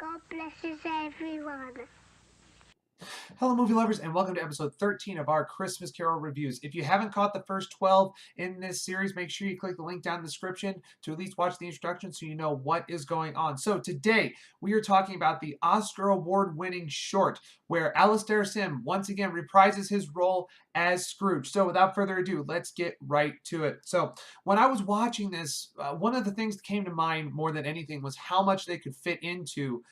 God blesses everyone. Hello, movie lovers, and welcome to episode 13 of our Christmas Carol reviews. If you haven't caught the first 12 in this series, make sure you click the link down in the description to at least watch the introduction so you know what is going on. So today, we are talking about the Oscar Award-winning short, where Alastair Sim once again reprises his role as Scrooge. So without further ado, let's get right to it. So when I was watching this, one of the things that came to mind more than anything was how much they could fit into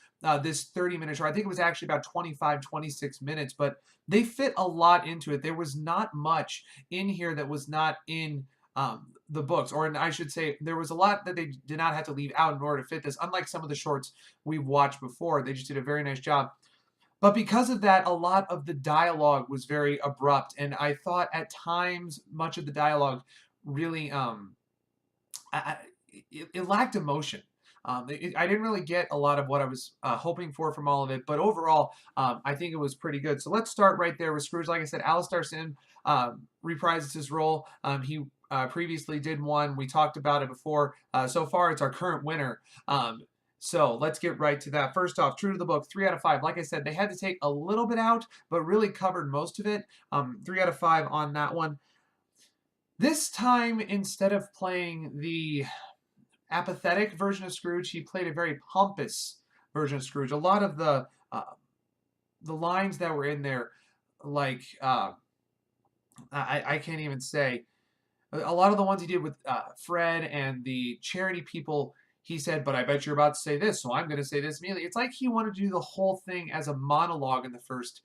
this 30-minute show. I think it was actually about 25, 26 minutes, but they fit a lot into it. There was not much in here that was not in the books, or I should say, there was a lot that they did not have to leave out in order to fit this. Unlike some of the shorts we've watched before, they just did a very nice job. But because of that, a lot of the dialogue was very abrupt, and I thought at times much of the dialogue really I, it lacked emotion. I didn't really get a lot of what I was hoping for from all of it, but overall, I think it was pretty good. So let's start right there with Scrooge. Like I said, Alastair Sim reprises his role. He previously did one. We talked about it before. So far, it's our current winner. So let's get right to that. First off, true to the book, 3 out of 5. Like I said, they had to take a little bit out, but really covered most of it. 3 out of 5 on that one. This time, instead of playing the apathetic version of Scrooge, he played a very pompous version of Scrooge. A lot of the lines that were in there, like I can't even say. A lot of the ones he did with Fred and the charity people, he said, "But I bet you're about to say this, so I'm going to say this immediately." It's like he wanted to do the whole thing as a monologue in the first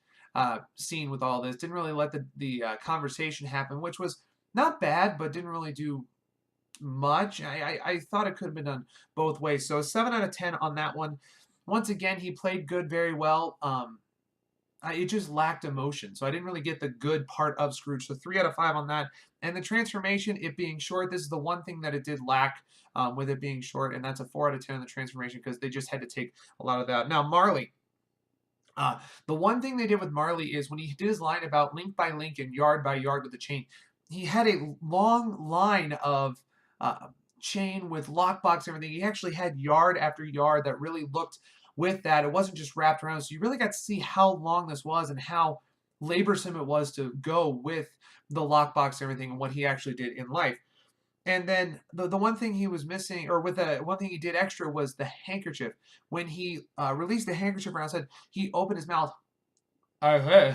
scene with all this. Didn't really let the conversation happen, which was not bad, but didn't really do much. I thought it could have been done both ways. So 7 out of 10 on that one. Once again, he played good very well. It just lacked emotion. So I didn't really get the good part of Scrooge. So 3 out of 5 on that. And the transformation, it being short, this is the one thing that it did lack with it being short. And that's a 4 out of 10 on the transformation because they just had to take a lot of that. Now, Marley. The one thing they did with Marley is when he did his line about link by link and yard by yard with the chain, he had a long line of uh, chain with lockbox and everything. He actually had yard after yard that really looked with that. It wasn't just wrapped around. So you really got to see how long this was and how laborsome it was to go with the lockbox and everything and what he actually did in life. And then the one thing he was missing, or with the one thing he did extra, was the handkerchief. When he released the handkerchief around his head, he opened his mouth, uh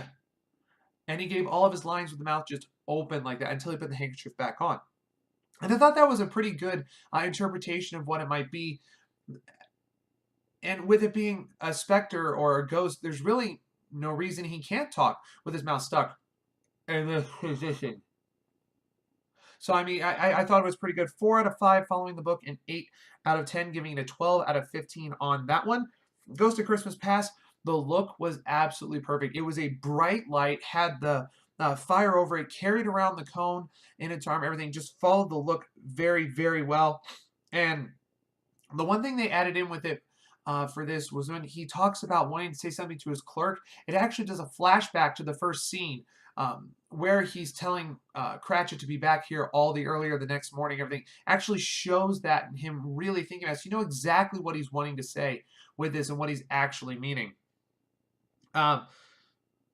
and he gave all of his lines with the mouth just open like that until he put the handkerchief back on. And I thought that was a pretty good interpretation of what it might be. And with it being a specter or a ghost, there's really no reason he can't talk with his mouth stuck in this position. So I mean, I thought it was pretty good. 4 out of 5 following the book, and 8 out of 10 giving it a 12 out of 15 on that one. Ghost of Christmas Past. The look was absolutely perfect. It was a bright light, had the fire over it, carried around the cone in its arm. Everything just followed the look very, very well. And the one thing they added in with it for this was when he talks about wanting to say something to his clerk, it actually does a flashback to the first scene where he's telling Cratchit to be back here all the earlier the next morning. Everything actually shows that and him really thinking about it. So you know exactly what he's wanting to say with this and what he's actually meaning.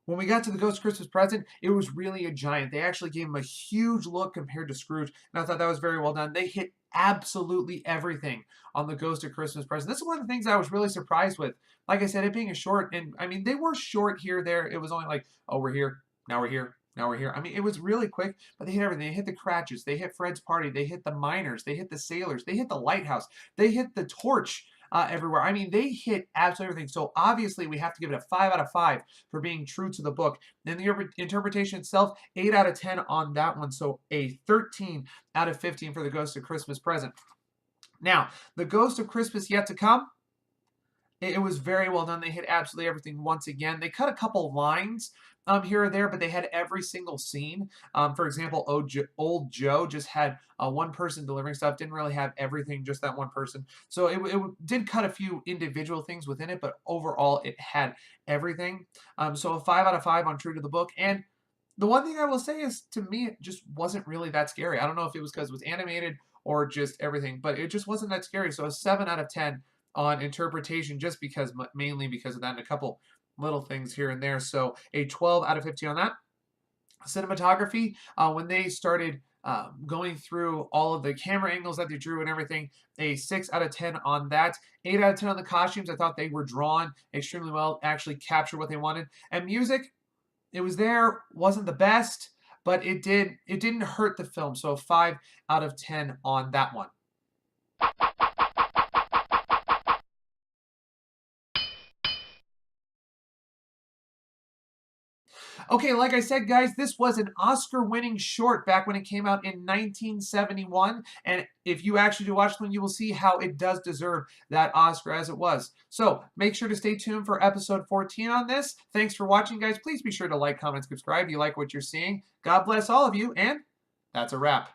When we got to the Ghost Christmas Present, it was really a giant. They actually gave him a huge look compared to Scrooge, and I thought that was very well done. They hit absolutely everything on the Ghost of Christmas Present. This is one of the things I was really surprised with. Like I said, it being a short, and I mean, they were short here, there. It was only like, oh, we're here, now we're here, now we're here. I mean, it was really quick, but they hit everything. They hit the Cratchits, they hit Fred's party, they hit the miners, they hit the sailors, they hit the lighthouse, they hit the torch everywhere. I mean, they hit absolutely everything. So obviously, we have to give it a 5 out of 5 for being true to the book. And the interpretation itself, 8 out of 10 on that one. So a 13 out of 15 for the Ghost of Christmas Present. Now, the Ghost of Christmas Yet to Come. It was very well done. They hit absolutely everything once again. They cut a couple lines here or there, but they had every single scene. For example, Old Joe just had one person delivering stuff, didn't really have everything, just that one person. So it did cut a few individual things within it, but overall it had everything. So a 5 out of 5 on True to the Book. And the one thing I will say is, to me, it just wasn't really that scary. I don't know if it was because it was animated or just everything, but it just wasn't that scary. So a 7 out of 10 on interpretation, just because mainly because of that, and a couple little things here and there. So a 12 out of 15 on that. Cinematography, when they started going through all of the camera angles that they drew and everything, a 6 out of 10 on that. 8 out of 10 on the costumes. I thought they were drawn extremely well, actually captured what they wanted. And music, it was there, wasn't the best, but it didn't hurt the film. So 5 out of 10 on that one. Okay, like I said, guys, this was an Oscar-winning short back when it came out in 1971. And if you actually do watch the one, you will see how it does deserve that Oscar as it was. So make sure to stay tuned for episode 14 on this. Thanks for watching, guys. Please be sure to like, comment, subscribe if you like what you're seeing. God bless all of you, and that's a wrap.